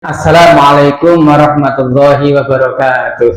Assalamualaikum warahmatullahi wabarakatuh.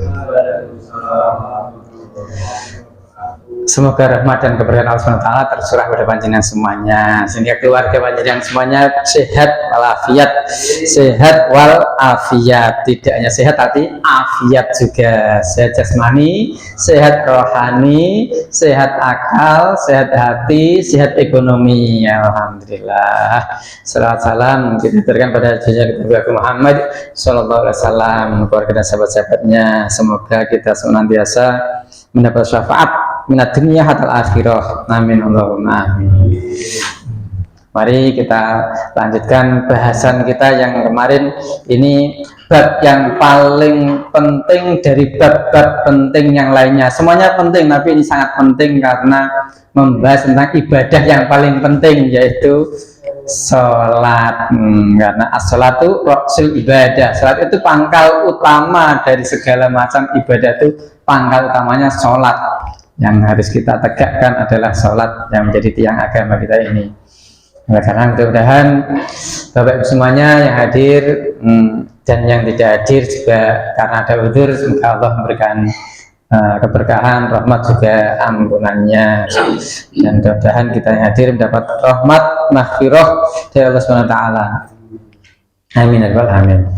Semoga rahmat dan keberkahan Allah SWT tercurah pada panjenengan semuanya, sehingga keluarga panjenengan semuanya sehat walafiat, sehat walafiat, tidak hanya sehat tapi afiat juga, sehat jasmani, sehat rohani, sehat akal, sehat hati, sehat ekonomi. Alhamdulillah. Salawat salam kita berikan pada junjungan kita Muhammad Sallallahu Alaihi Wasallam, keluarga dan sahabat-sahabatnya. Semoga kita senantiasa mendapat syafaat minat dunia hatal akhirah. Amin Allahumma amin. Mari kita lanjutkan bahasan kita yang kemarin. Ini bab yang paling penting dari bab-bab penting yang lainnya. Semuanya penting, tapi ini sangat penting karena membahas tentang ibadah yang paling penting, yaitu sholat. Karena as-sholatu ra'sul ibadah. Sholat itu pangkal utama dari segala macam ibadah. Itu pangkal utamanya sholat. Yang harus kita tegakkan adalah sholat yang menjadi tiang agama kita ini. Karena mudah-mudahan Bapak Ibu semuanya yang hadir dan yang tidak hadir juga karena ada udzur, semoga Allah memberikan keberkahan, rahmat juga ampunannya, dan mudah-mudahan kita yang hadir mendapat rahmat maghfirah dari Allah SWT. Amin ya rabbal alamin.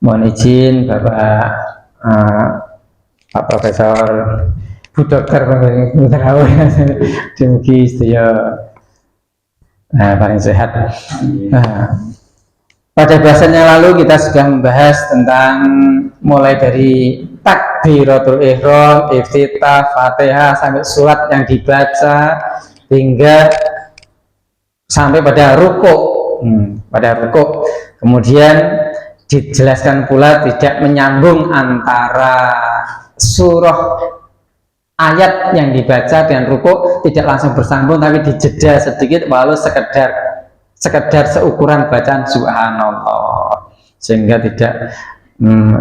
Mohon izin Bapak Pak Profesor, Bu Dokter, Bu Terawih, demikian sedaya paling sehat. Pada bahasan yang lalu kita sudah membahas tentang mulai dari takbiratul ihram, iftitah, Fatihah, sampai surat yang dibaca hingga sampai pada rukuk. Kemudian dijelaskan pula tidak menyambung antara surah ayat yang dibaca dengan rukuk, tidak langsung bersambung tapi dijeda sedikit, walau sekedar seukuran bacaan subhanallah, sehingga tidak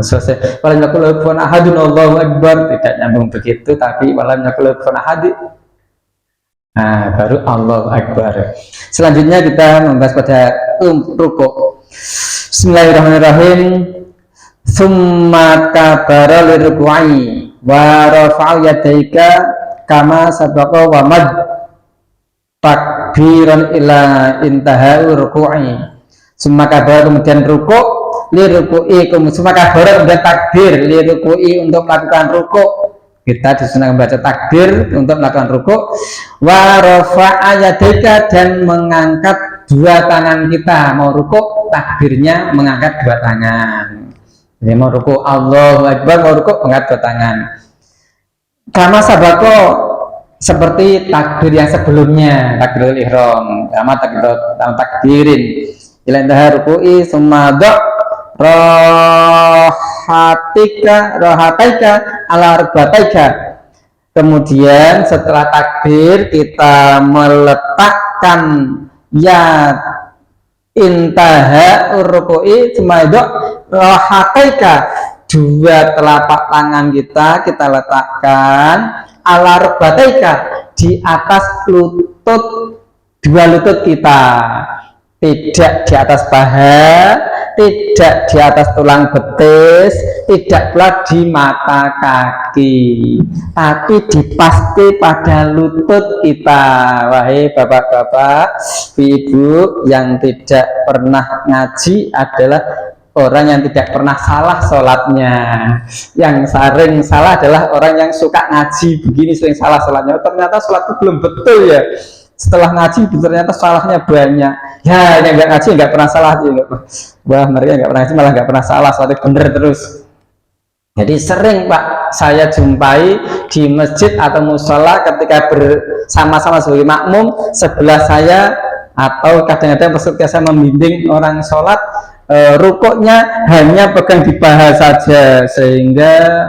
selesai walam yakul lahu ahadun Allahu akbar, tidak nyambung begitu, tapi walam yakul lahu ahad, baru Allahu akbar. Selanjutnya kita membahas pada rukuk. Bismillahirrahmanirrahim. Summa kabara lirruku'i wa rafa'a yadaika kama sabaqa wa mad takbiran ila intaha ruku'i. Summa kabara, kemudian rukuk, liruku'i, summa kabara, kemudian takbir, liruku'i, untuk melakukan rukuk. Kita disunahkan membaca takbir untuk melakukan rukuk. Wa rafa'a yadaika, dan mengangkat dua tangan kita. Mau rukuk, takbirnya mengangkat dua tangan. Jadi mau rukuk Allahu Akbar, mau rukuk angkat dua tangan. Kama sabako, seperti takbir yang sebelumnya, takbirul ihram, sama takbirin. Ila intaha ruku'i summa rohataika ala arbataika. Kemudian setelah takbir kita meletakkan ya intaha ruku'i sumaidok rohataika, dua telapak tangan kita letakkan ala arbataika, di atas lutut, dua lutut kita, tidak di atas paha, tidak di atas tulang betis, tidak pula di mata kaki, tapi dipasti pada lutut kita. Wahai bapak-bapak, ibu yang tidak pernah ngaji adalah orang yang tidak pernah salah sholatnya. Yang sering salah adalah orang yang suka ngaji begini, sering salah sholatnya. Ternyata sholatnya belum betul ya. Setelah ngaji ternyata salahnya banyak. Ya, yang nggak ngaji nggak pernah salah. Wah, mereka nggak pernah ngaji malah nggak pernah salah, sholatnya bener terus. Jadi sering Pak saya jumpai di masjid atau musola ketika bersama-sama sebagai makmum, sebelah saya atau kadang-kadang ketika saya membimbing orang sholat, rukuknya hanya pegang di paha saja, sehingga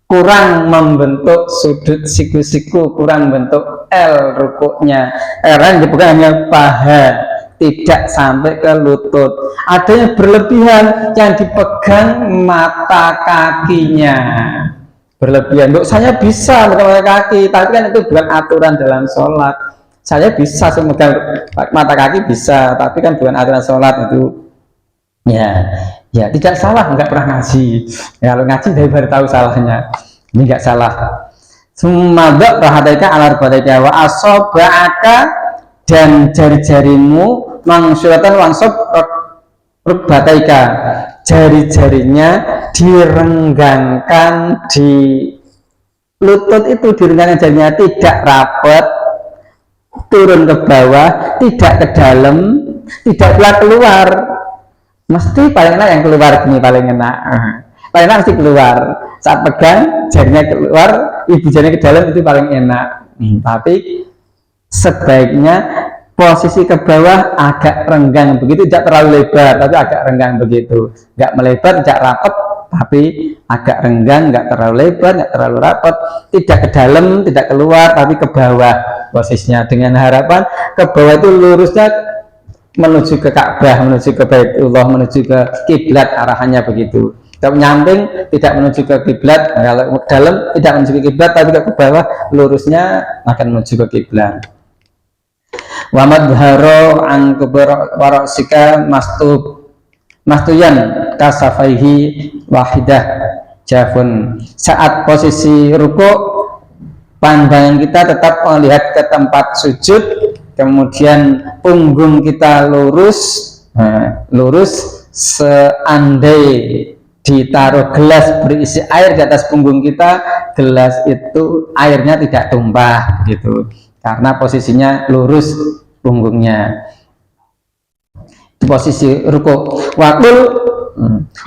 kurang membentuk sudut siku-siku, kurang bentuk L rukuknya. Yang dipegang hanya paha, tidak sampai ke lutut. Ada yang berlebihan, yang dipegang mata kakinya berlebihan. Untuk saya bisa memegang kaki, tapi kan itu bukan aturan dalam sholat. Saya bisa memegang mata kaki bisa, tapi kan bukan aturan sholat itu. Ya tidak salah, nggak pernah ngaji. Ya, kalau ngaji dari baru tahu salahnya. Ini nggak salah. Sumadok rahadaika alar badaika wa asoba'aka, dan jari-jarimu mangsuratan wangsop rukbataika, jari-jarinya direnggangkan di lutut itu, direnggangkan jarinya tidak rapat, turun ke bawah, tidak ke dalam, tidak pula keluar. Mesti paling enak yang keluar gini, paling enak mesti keluar. Saat pegang jarinya keluar, ibu jarinya ke dalam, itu paling enak. Tapi sebaiknya posisi ke bawah agak renggang begitu, tidak terlalu lebar tapi agak renggang begitu, nggak melebar, tidak rapat tapi agak renggang, nggak terlalu lebar, nggak terlalu rapat, tidak ke dalam, tidak keluar, tapi ke bawah posisinya, dengan harapan ke bawah itu lurusnya menuju ke Ka'bah, menuju ke Baitullah, menuju ke kiblat, arahannya begitu. Kalau nyamping tidak menuju ke kiblat, kalau ke dalam tidak menuju ke kiblat, tapi ke bawah lurusnya akan menuju ke kiblat. Wa madharo an kubarasika mastuyan kasafaihi wahidah jafun. Saat posisi ruku, pandangan kita tetap melihat ke tempat sujud, kemudian punggung kita lurus, seandai ditaruh gelas berisi air di atas punggung kita, gelas itu airnya tidak tumpah gitu, karena posisinya lurus punggungnya. Posisi ruku.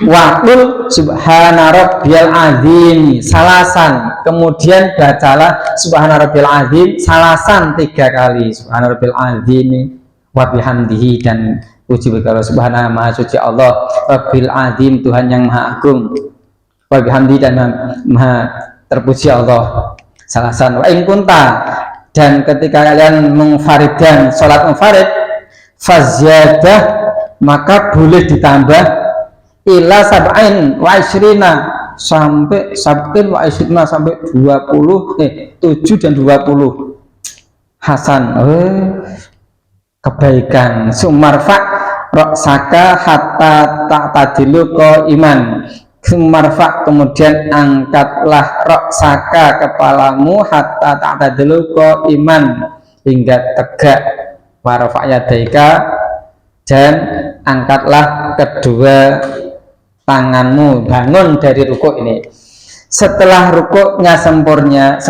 Waqul subhana rabbiyal azim salasan, kemudian bacalah subhana rabbiyal azim salasan 3 kali, subhana rabbiyal azim wa bihamdihi, dan puji bagi Allah, subhana maha suci Allah, rabbil azim Tuhan yang maha agung, wa bihamdihi dan maha terpuji Allah, salasan. Wa in kunta, dan ketika kalian mengfaridan sholat munfarid, fazyadah, maka boleh ditambah ila sab'in wa ishrina, sampai sab'in wa ishrina, sampai 7 dan 20 hasan, kebaikan. Sumarfa roksaka hatta ta'tadilu iman, sumarfa, kemudian angkatlah roksaka, kepalamu, hatta ta'tadilu iman, hingga tegak. Warfa yadaika, dan angkatlah kedua tanganmu, bangun dari rukuk ini. Setelah rukuknya sempurna,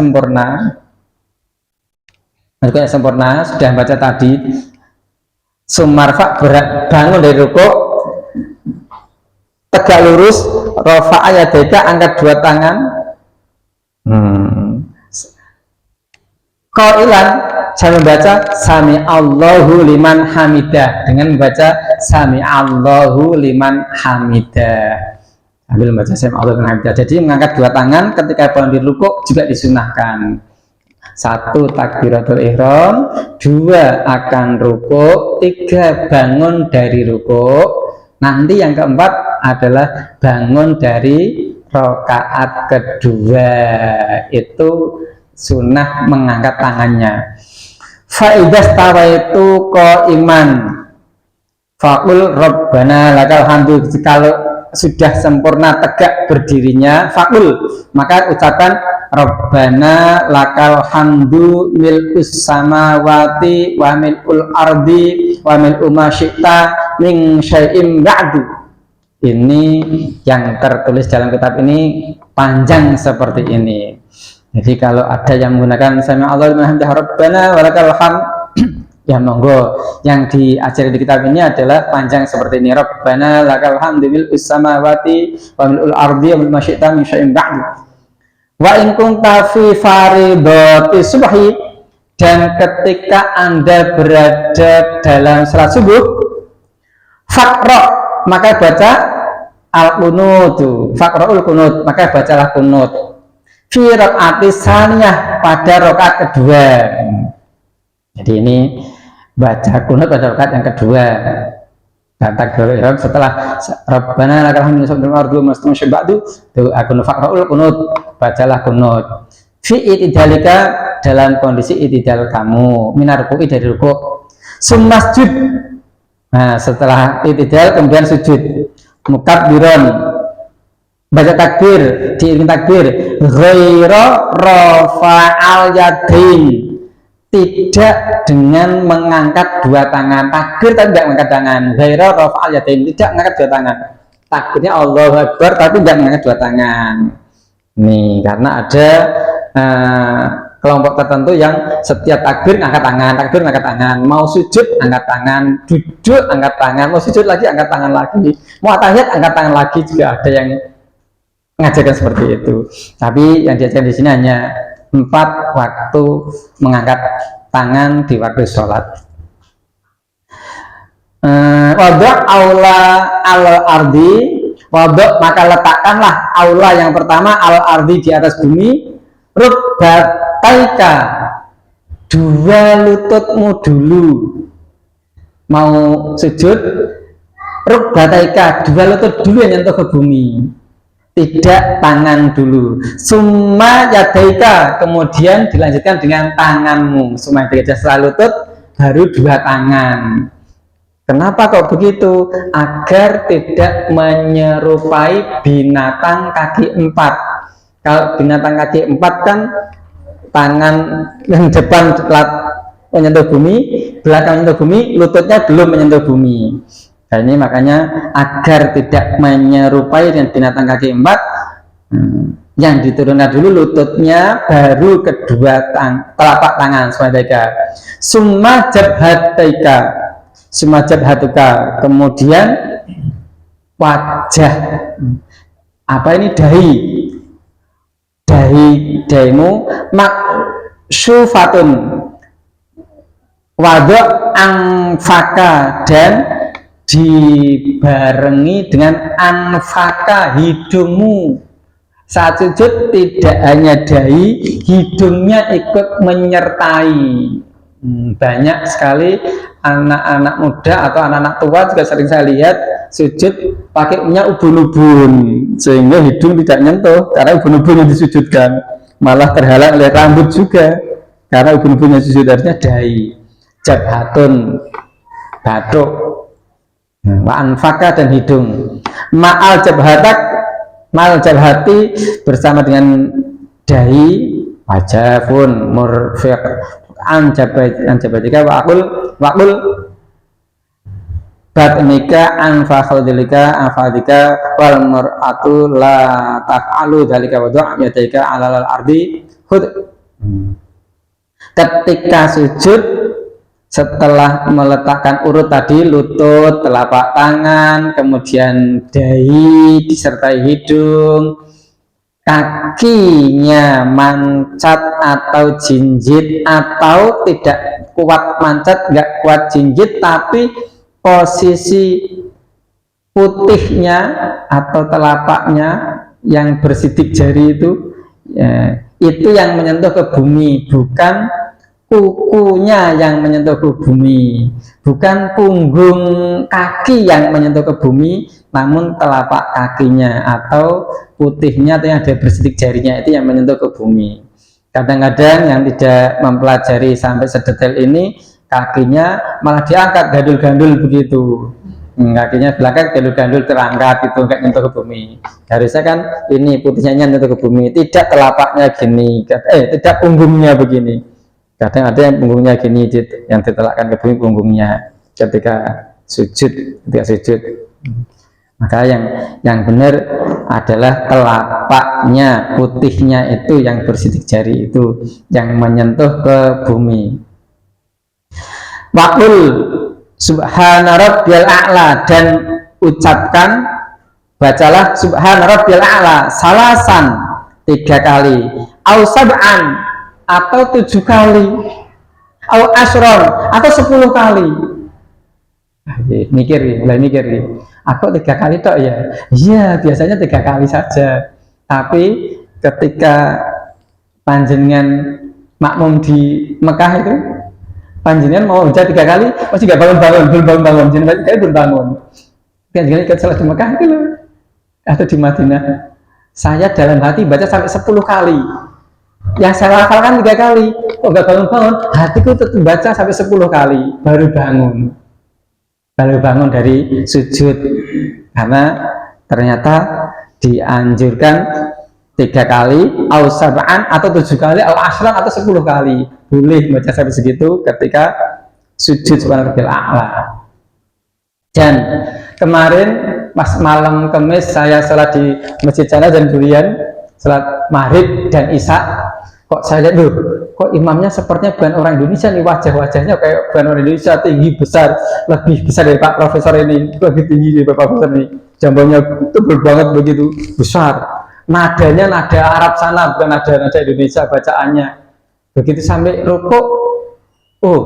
rukuknya sempurna, sudah baca tadi, sumarfa, bangun dari rukuk, tegak lurus, rafa'a yadaika, angkat 2 tangan, qailan, saya membaca sami Allahu liman hamidah, dengan membaca sami Allahu liman hamidah, sambil membaca sami Allahu liman hamidah. Jadi mengangkat 2 tangan ketika bangun di rukuk juga disunahkan. 1 takbiratul ihram, 2 akan rukuk, 3 bangun dari rukuk. Nanti yang keempat adalah bangun dari rakaat kedua, itu sunnah mengangkat tangannya. Fa'idah stawaitu qaiman faqul rabbana lakal hamdu, kalau sudah sempurna tegak berdirinya, faqul, maka ucapan rabbana lakal hamdu mil'us samawati wa mil'ul ardi wa mil'u ma syi'ta min syai'im ba'du. Ini yang tertulis dalam kitab ini panjang seperti ini. Jadi kalau ada yang menggunakan sami Allahu liman hamidah rabbana walakal hamd, ya monggo. Yang diajari di kitab ini adalah panjang seperti ini, rabbana lakal hamdu mil'us samawati wa mil'ul ardi wa mil'u ma syi'ta min syai'in ba'du. Wa in kunta fi faridati subhi, dan ketika Anda berada dalam salat subuh, faqra, maka baca al-qunut, faqra'ul qunut, maka bacalah qunut fi rakaat tsaniyah, pada rakaat kedua. Jadi ini baca qunut pada rakaat yang kedua. Dan takbiratul ihram setelah rabbana lakal hamdu subhanal ardu mastum syabadu, akun faqra'ul qunut, bacalah qunut fi itidalika, dalam kondisi itidal kamu, minar ruku'i, dari rukuk. Summasjud, nah setelah itidal kemudian sujud. mukabbiron, baca takbir, diiringi takbir, ghaira rafa'al yadain, tidak dengan mengangkat dua tangan. Takbir tapi tidak mengangkat tangan. Ghaira rafa'al yadain, tidak mengangkat dua tangan. Takbirnya Allahu Akbar tapi tidak mengangkat dua tangan. Nih, karena ada kelompok tertentu yang setiap takbir angkat tangan, takbir angkat tangan, mau sujud angkat tangan, duduk angkat tangan, mau sujud lagi angkat tangan lagi, mau tahiyat angkat tangan lagi, juga ada yang mengajarkan seperti itu. Tapi yang diajarkan di sini hanya 4 waktu mengangkat tangan di waktu sholat. Wadok aula al ardi, wadok maka letakkanlah aula yang pertama al ardi di atas bumi, rukbataika dua lututmu dulu. Mau sujud, rukbataika dua lutut dulu yang nyentuh ke bumi, tidak tangan dulu. Summa yadaika, kemudian dilanjutkan dengan tanganmu. Summa yadaika setelah lutut baru dua tangan. Kenapa kok begitu? Agar tidak menyerupai binatang kaki 4. Kalau binatang kaki 4 kan tangan yang depan menyentuh bumi, belakang menyentuh bumi, lututnya belum menyentuh bumi. Nah, ini makanya agar tidak menyerupai dengan binatang kaki 4, yang diturunkan dulu lututnya, baru kedua telapak tangan. Summa jabhataika, summa jabhatuka, kemudian wajah. Apa ini? Dahimu maksyufatun, wadok angfaka, dan dibarengi dengan anfaka, hidungmu. Saat sujud tidak hanya dahi, hidungnya ikut menyertai. Banyak sekali anak-anak muda atau anak-anak tua juga sering saya lihat sujud pakainya ubun-ubun, sehingga hidung tidak nyentuh karena ubun-ubun yang disujudkan, malah terhalang oleh rambut juga karena ubun-ubun yang sujud harusnya dahi. Jabhatun, batuk, wa anfaka, dan hidung. Ma'al jabhatak, ma'al jabhati, bersama dengan dahi, wajafun murfiq anjabatika waqul batnika anfakhdilika anfadika wal mar'atu la taf'alu dzalika wa yadaika 'alal ardi khud. Ketika sujud, setelah meletakkan urut tadi, lutut, telapak tangan, kemudian dahi disertai hidung, kakinya mancat atau jinjit, atau tidak kuat mancat, nggak kuat jinjit, tapi posisi putihnya atau telapaknya yang bersidik jari itu, ya, itu yang menyentuh ke bumi, bukan kukunya yang menyentuh ke bumi, bukan punggung kaki yang menyentuh ke bumi, namun telapak kakinya atau putihnya atau yang ada bersidik jarinya itu yang menyentuh ke bumi. Kadang-kadang yang tidak mempelajari sampai sedetail ini, kakinya malah diangkat gandul-gandul begitu. Kakinya belakang gandul-gandul terangkat, itu enggak nyentuh ke bumi. Harusnya kan ini putihnya nyentuh ke bumi, tidak telapaknya gini, tidak punggungnya begini. Kadang ada yang punggungnya gini, yang ditelakkan ke bumi punggungnya ketika sujud, Maka yang benar adalah telapaknya, putihnya itu yang bersidik jari itu yang menyentuh ke bumi. Waqul subhana rabbiyal a'la, dan ucapkan, bacalah subhana rabbiyal a'la salasan 3 kali, au sab'an atau 7 kali, au asron atau 10 kali. Mulai mikir aku 3 kali tok ya? Iya, biasanya 3 kali saja. Tapi ketika panjenengan makmum di Mekah itu, panjenengan mau baca 3 kali, masih nggak belum bangun, belum bangun. Panjenengan ikut salat di Mekah itu loh, atau di Madinah. Saya dalam hati baca sampai 10 kali. Yang saya hafalkan 3 kali, kok nggak bangun, hatiku tetap baca sampai 10 kali, baru bangun dari sujud, karena ternyata dianjurkan 3 kali, au sab'an atau 7 kali, au ashran atau 10 kali. Boleh baca sampai segitu ketika sujud subhana rabbil a'la. Dan kemarin pas malam Kamis saya sholat di Masjid Jannah dan Durian, sholat maghrib dan isya, kok saya lihat loh, kok imamnya sepertinya bukan orang Indonesia nih, wajah-wajahnya kayak bukan orang Indonesia, tinggi besar, lebih besar dari Pak Profesor ini, lebih tinggi dari Pak Profesor ini, jambangnya tebal banget begitu besar, nadanya nada Arab sana, bukan nada Indonesia bacaannya. Begitu sampai rukuk, oh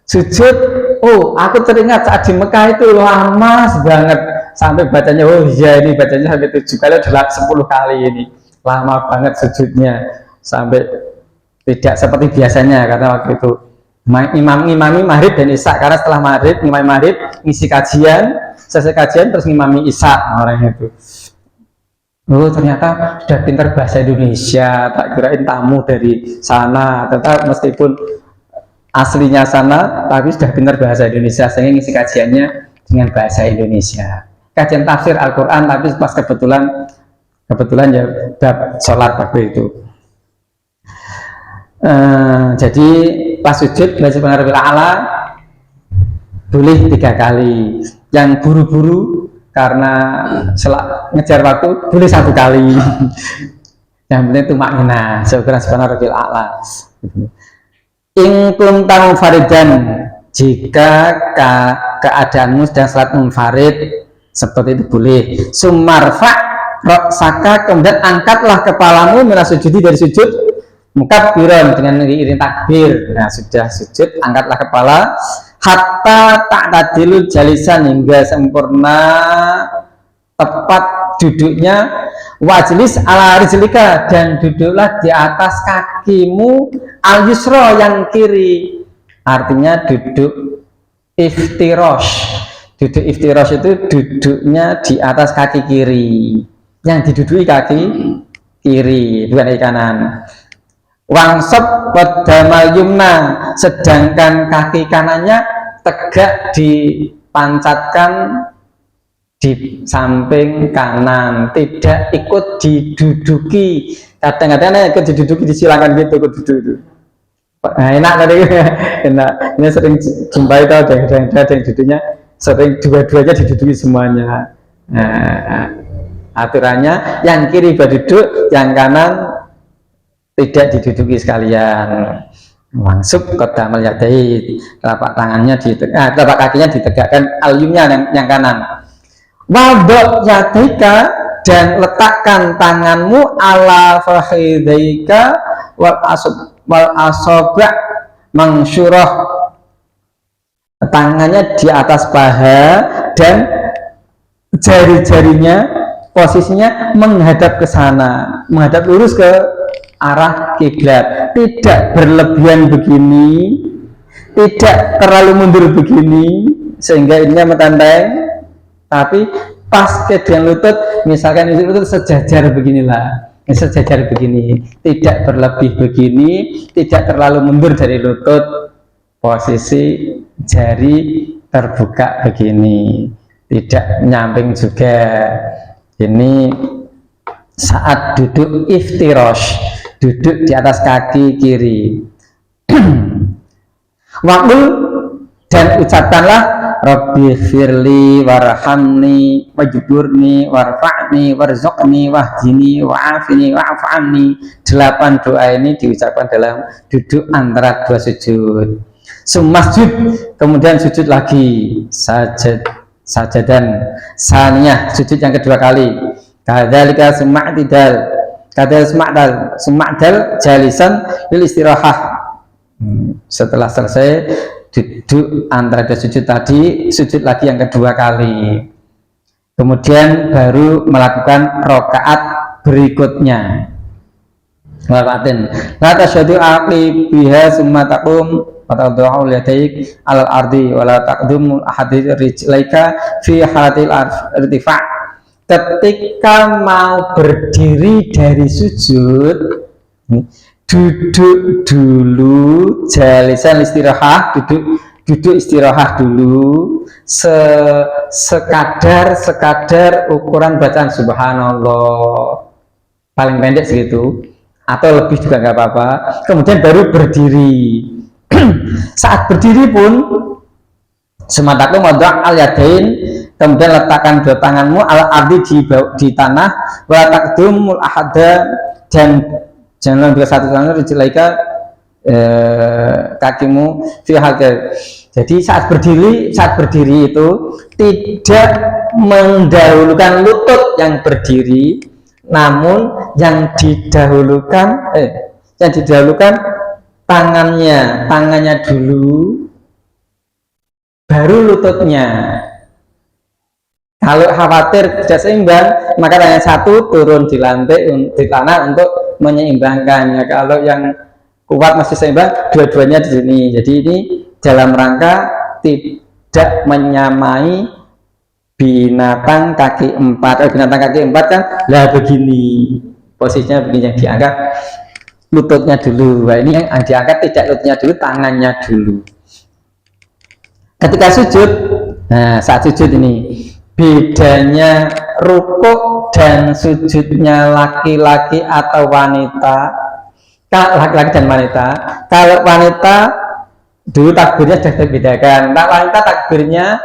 sujud, oh aku teringat saat di Mekah itu lama banget sampai bacanya, oh iya ini bacanya sampai 7 kali, 10 kali ini, lama banget sujudnya sampai tidak seperti biasanya, karena waktu itu imami maghrib dan isya, karena setelah maghrib ngimami maghrib, ngisi kajian, selesai kajian terus ngimami isya orang itu. Oh ternyata sudah pintar bahasa Indonesia, tak kirain tamu dari sana, tetap meskipun aslinya sana tapi sudah pintar bahasa Indonesia, sehingga ngisi kajiannya dengan bahasa Indonesia, kajian tafsir Al-Quran, tapi pas kebetulan ya bab sholat waktu itu. Jadi pas sujud baca subhana rabbil a'la boleh 3 kali, yang buru-buru karena ngejar waktu boleh 1 kali. Yang penting itu makna subhana rabbil a'la. In kunta munfaridan, jika keadaanmu sedang salat munfarid seperti itu boleh. Sumarfa roksaka, kemudian angkatlah kepalamu minasujudi dari sujud, mukabbiran dengan iring takbir. Nah sudah sujud angkatlah kepala, hatta ta'tadilu jalisan, hingga sempurna tepat duduknya, wajlis ala rizlika, dan duduklah di atas kakimu al yusra, yang kiri. Artinya duduk iftirosh. Duduk iftirosh itu duduknya di atas kaki kiri, yang diduduki kaki kiri, bukan kaki kanan. Wangsob wadamal yumna, sedangkan kaki kanannya tegak dipancatkan di samping kanan, tidak ikut diduduki. Kadang-kadang ikut diduduki, disilakan gitu, ikut duduk itu. Nah, enak tadi, enak. Ini sering jumpa itu ada yang duduknya sering dua-duanya diduduki semuanya. Nah, aturannya yang kiri berduduk, yang kanan tidak diduduki sekalian. Mangsub qadamal yadai, telapak tangannya telapak kakinya ditegakkan, al-yumnya yang kanan. Wadok yadaika, dan letakkan tanganmu ala fakhidaika wal asoba mangsyurah, tangannya di atas paha dan jari-jarinya posisinya menghadap ke sana, menghadap lurus ke arah kiblat, tidak berlebihan begini, tidak terlalu mundur begini sehingga ininya metenteng, tapi pas ke dengan lutut, misalkan lutut sejajar beginilah, sejajar begini, tidak berlebih begini, tidak terlalu mundur dari lutut, posisi jari terbuka begini, tidak nyamping juga. Ini saat duduk iftirosh, duduk di atas kaki kiri. Waqul, dan ucapkanlah Rabbi firli warhamni wajburni warfa'ni warzuqni wahdini wa'afini wa'af'anni. 8 doa ini diucapkan dalam duduk antara 2 sujud. Sumasjud, kemudian sujud lagi, sajadan saniyah, sujud yang kedua kali. Kadzalika suma'dal jalisan lil istirahah. Setelah selesai duduk antara 2 sujud tadi, sujud lagi yang kedua kali, kemudian baru melakukan rakaat berikutnya. Lakatin la tasyadu aqli biha summa taqum wa tad'u yadaik alal ardi wa la taqdum ahadi rijlaika fi halatil irtifa'. Ketika mau berdiri dari sujud, duduk dulu jalisan istirahah, duduk duduk istirahat dulu, sekadar ukuran bacaan subhanallah, paling pendek segitu, atau lebih juga nggak apa-apa. Kemudian baru berdiri. Saat berdiri pun semataku modrak al yadain, kemudian letakkan dua tanganmu al ardi di tanah, wala taqdumul ahada, dan jangan lebih satu tangan dijelaika kakimu fi halqa. Jadi saat berdiri itu tidak mendahulukan lutut yang berdiri, namun yang didahulukan tangannya dulu, baru lututnya. Kalau khawatir tidak seimbang, maka tangan satu turun di lantai di tanah untuk menyeimbangkan. Ya, kalau yang kuat masih seimbang, dua-duanya di sini. Jadi ini dalam rangka tidak menyamai binatang kaki empat. Binatang kaki empat kan lah begini, posisinya begini, yang diangkat lututnya dulu. Nah, ini yang diangkat tidak lututnya dulu, tangannya dulu. Ketika sujud, nah saat sujud ini bedanya rukuk dan sujudnya laki-laki atau wanita. Laki-laki dan wanita, kalau wanita dulu takbirnya sudah dibedakan, nah wanita takbirnya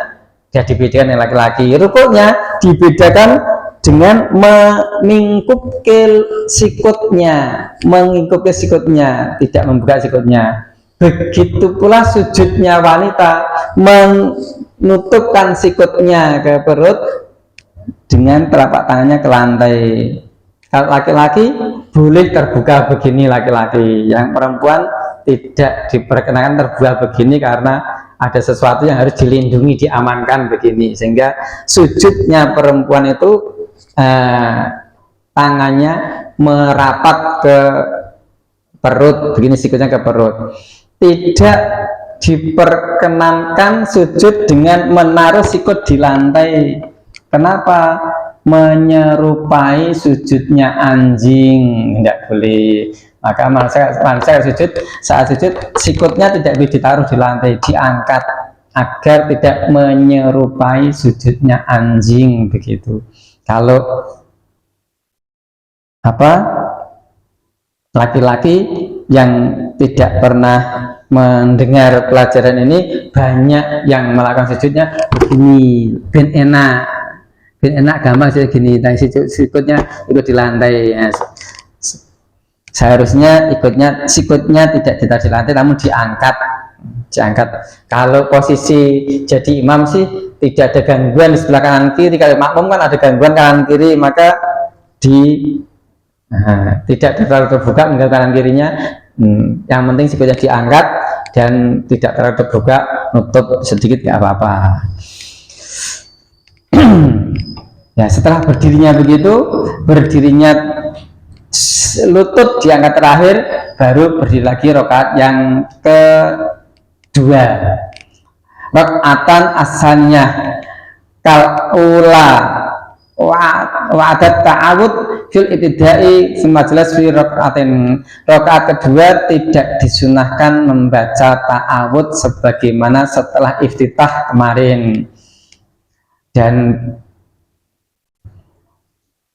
sudah dibedakan dengan laki-laki. Rukuknya dibedakan dengan mengingkupkan sikutnya, tidak membuka sikutnya. Begitu pula sujudnya wanita, menutupkan sikutnya ke perut dengan telapak tangannya ke lantai. Kalau laki-laki boleh terbuka begini laki-laki, yang perempuan tidak diperkenakan terbuka begini karena ada sesuatu yang harus dilindungi, diamankan begini, sehingga sujudnya perempuan itu tangannya merapat ke perut, begini sikutnya ke perut. Tidak diperkenankan sujud dengan menaruh sikut di lantai. Kenapa? Menyerupai sujudnya anjing, tidak boleh. Maka manusia sujud, saat sujud sikutnya tidak boleh ditaruh di lantai, diangkat agar tidak menyerupai sujudnya anjing begitu. Kalau laki-laki yang tidak pernah mendengar pelajaran ini, banyak yang melakukan sujudnya begini, ben enak gampang sih gini, nah sikutnya ikut di lantai ya. Seharusnya sikutnya tidak ditaruh di lantai, namun diangkat. Kalau posisi jadi imam sih tidak ada gangguan di sebelah kanan kiri. Kalau makmum kan ada gangguan kanan kiri, maka tidak terlalu terbuka mengganggu kanan kirinya. Yang penting sikutnya diangkat dan tidak terlalu terbuka, nutup sedikit nggak apa-apa. Ya, setelah berdirinya begitu, lutut diangkat terakhir, baru berdiri lagi rakaat yang kedua. Rakaatan asaniyah kalula wa'adat ta'awud fil ibtidai semajlas fi rakaatin. Rakaat kedua tidak disunahkan membaca ta'awud sebagaimana setelah iftitah kemarin, dan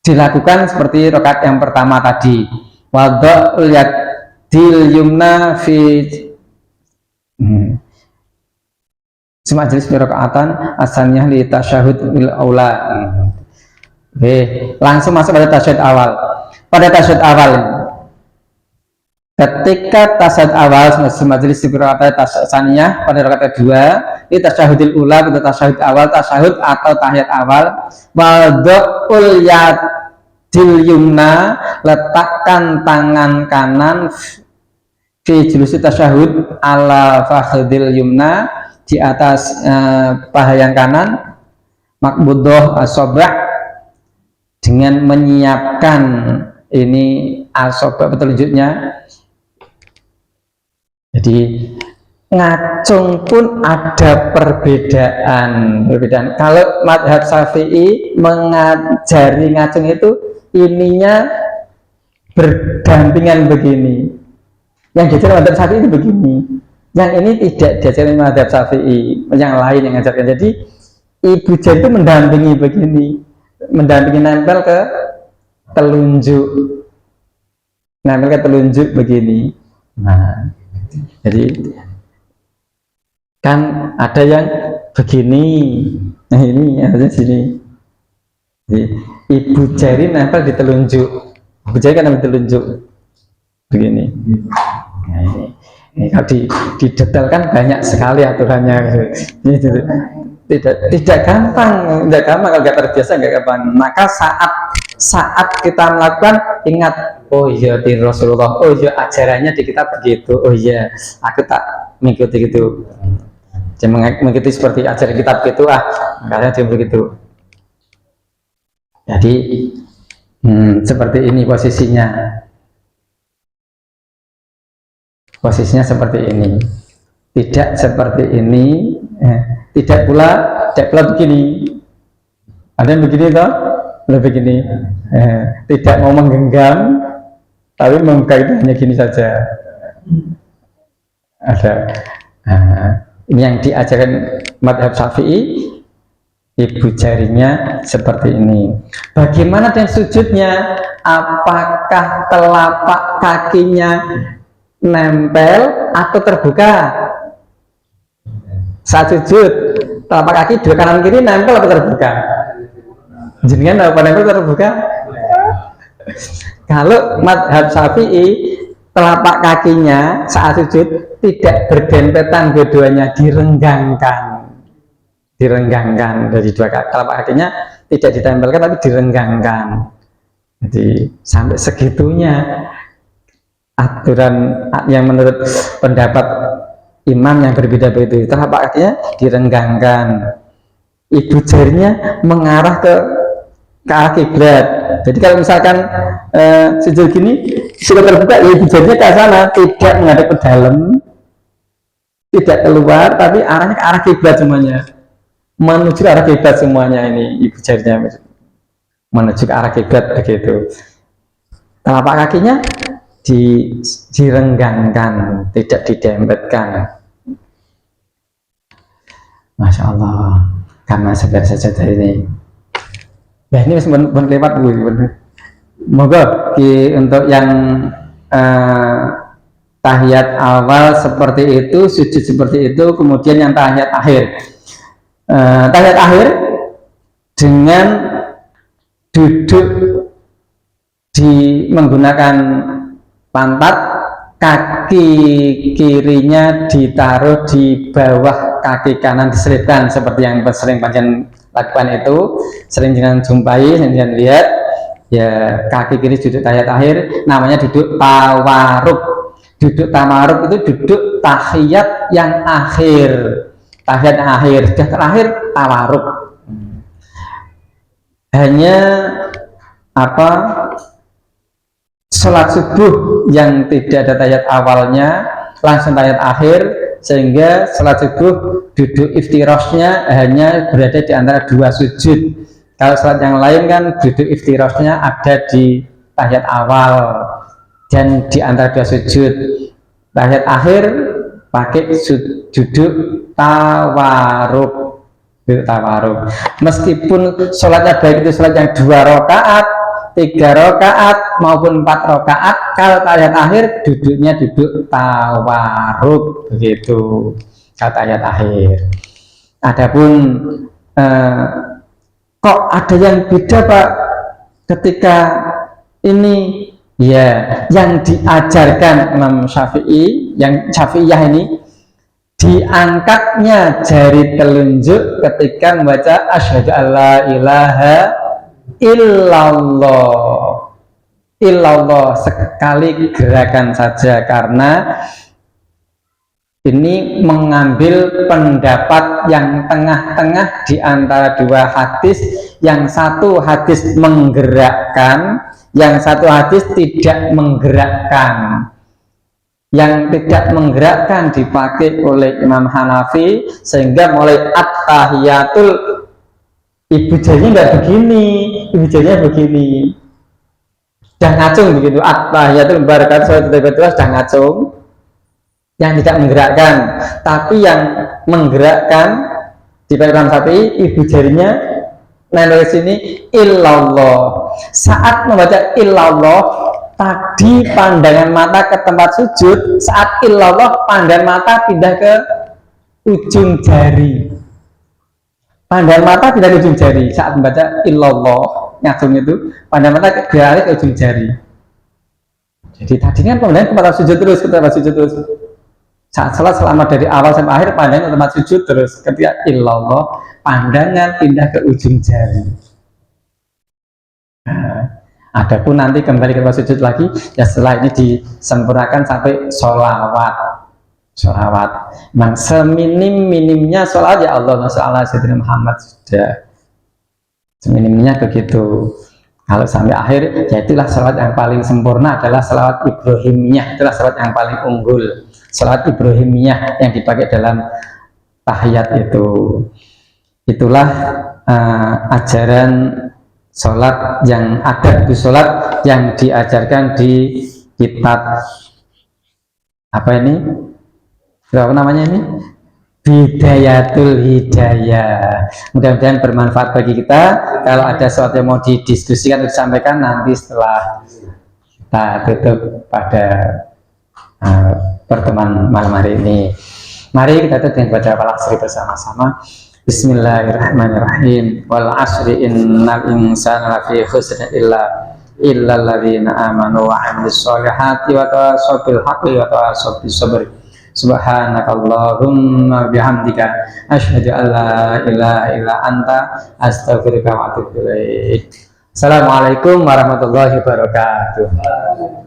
dilakukan seperti rakaat yang pertama tadi. Wadha'ul yadil yumna fi semajlis fi rakaatan asaniyah li tasyahud bil aula. Oke, langsung masuk pada tasyahud awal. Pada tasyahud awal, ketika tasyahud awal semajlis fi rakaat asaniyah pada rakaat kedua, ini tasyahudil ula, pada tasyahud awal, tasyahud atau tahiyat awal. Wadha'ul yadil yumna, letakkan tangan kanan fi julusi tasyahud ala fakhidil yumna, di atas paha yang kanan, makbudoh asobah, dengan menyiapkan ini asobah petunjuknya. Jadi ngacung pun ada perbedaan. Kalau madhab Syafi'i mengajari ngacung itu ininya berdampingan begini. Yang diajar madhab Syafi'i itu begini. Yang ini tidak diajarkan mazhab Syafi'i, yang lain yang ngajarkan. Jadi ibu jari itu mendampingi begini, mendampingi nempel ke telunjuk, nempel ke telunjuk begini. Nah, jadi kan ada yang begini, nah ini harusnya sini. Jadi, ibu jari nempel di telunjuk, ibu jari kan nempel di telunjuk begini. Nah, ini kalau didetailkan banyak sekali aturannya. Tidak gampang kalau nggak terbiasa nggak gampang. Maka saat kita melakukan, ingat, oh iya di Rasulullah, oh iya ajarannya di kitab begitu, oh iya aku tak mengikuti gitu, jangan mengikuti seperti ajaran kitab gitu, karena dia begitu. Jadi seperti ini posisinya seperti ini, tidak seperti ini, tidak pula begini. Ada yang begini toh, begini, tidak mau menggenggam, tapi membuka itu hanya gini saja. Ada. Ini yang diajarkan mazhab Syafi'i, ibu jarinya seperti ini. Bagaimana dengan sujudnya? Apakah telapak kakinya nempel atau terbuka? Saat sujud, telapak kaki dua kanan kiri nempel atau terbuka? Jenengan apa nempel terbuka? Kalau mazhab Syafi'i, telapak kakinya saat sujud tidak berdempetan, dua-duanya direnggangkan dari dua telapak kakinya, tidak ditempelkan tapi direnggangkan. Jadi sampai segitunya aturan yang menurut pendapat imam yang berbeda-beda. Telapak kakinya direnggangkan, ibu jarinya mengarah ke arah kiblat. Jadi kalau misalkan sujud gini sudah terbuka, ya ibu jarinya ke sana, tidak menghadap ke dalam, tidak keluar, tapi arahnya ke arah kiblat semuanya, menuju ke arah kiblat semuanya. Ini ibu jarinya menuju ke arah kiblat begitu. Telapak kakinya direnggangkan, tidak didempetkan. Masya Allah, karena saja ini. Nah ini benar lewat Bu. Moga untuk yang tahiyat awal seperti itu, sujud seperti itu, kemudian yang tahiyat akhir. Tahiyat akhir dengan duduk menggunakan pantat, kaki kirinya ditaruh di bawah kaki kanan, diselipkan seperti yang sering panjang lakukan itu, sering jangan jumpai, jangan lihat ya. Kaki kiri duduk tahiyat akhir, namanya duduk tawaruk. Duduk tawaruk itu duduk tahiyat yang akhir, tahiyat yang akhir, sudah terakhir tawaruk. Hanya sholat subuh yang tidak ada tahiyat awalnya, langsung tahiyat akhir, sehingga sholat subuh duduk iftirashnya hanya berada di antara dua sujud. Kalau sholat yang lain kan duduk iftirashnya ada di tahiyat awal dan di antara dua sujud. Tahiyat akhir pakai duduk tawaruk. Meskipun sholatnya baik itu sholat yang 2 rakaat, 3 rakaat maupun 4 rakaat, kalau tahiyat akhir duduknya duduk tawaruk begitu. Kalau tahiyat akhir. Adapun kok ada yang beda Pak ketika ini? Ya, yang diajarkan Imam Syafi'i, yang Syafi'iyah ini, diangkatnya jari telunjuk ketika membaca asyhadu alla ilaha illallah sekali gerakan saja, karena ini mengambil pendapat yang tengah-tengah di antara dua hadis. Yang satu hadis menggerakkan, yang satu hadis tidak menggerakkan. Yang tidak menggerakkan dipakai oleh Imam Hanafi, sehingga mulai at-tahiyatul ibu jarinya nggak begini, ibu jarinya begini, sudah ngacung begitu. At-tahiyatul barakatuh sudah ngacung. yang tidak menggerakkan, tapi yang menggerakkan di Imam Syafi'i ibu jarinya dari sini illallah. Saat membaca illallah tadi pandangan mata ke tempat sujud, saat illallah pandangan mata pindah ke ujung jari. Pandangan mata pindah ke ujung jari saat membaca illallah ngacung itu, pandangan mata beralih ke ujung jari. Jadi tadi kan pandangan ke tempat sujud terus, ke tempat sujud terus. Saat salat selama dari awal sampai akhir pandangan ke tempat sujud terus. Ketika illallah pandangan pindah ke ujung jari. Nah, adapun nanti kembali ke tempat sujud lagi ya setelah ini disempurnakan sampai sholawat. Memang seminim-minimnya sholawat ya Allah Rasulullah Sayyidina Muhammad sudah seminimnya begitu. Kalau sampai akhir ya itulah sholawat yang paling sempurna adalah sholawat Ibrahimiyah, itulah sholawat yang paling unggul. Salat Ibrahimiyah yang dipakai dalam tahiyat itu. Itulah ajaran sholat yang ada di sholat yang diajarkan di kitab apa ini? Apa namanya ini? Bidayatul Hidayah. Mudah-mudahan bermanfaat bagi kita. Kalau ada sesuatu yang mau didiskusikan atau disampaikan nanti setelah kita tutup pada pertemuan malam hari ini. Mari kita tutup dengan baca al-asri bersama-sama. Bismillahirrahmanirrahim. Wal asri innal insana lafi khusr illa alladzina amanu wa 'amilus sholihati wa tawassaw bil haqqi wa tawassaw bis sabr. Subhanakallahumma bihamdika asyhadu an la ilaha illa anta astaghfiruka wa atubu ilaik. Assalamualaikum warahmatullahi wabarakatuh.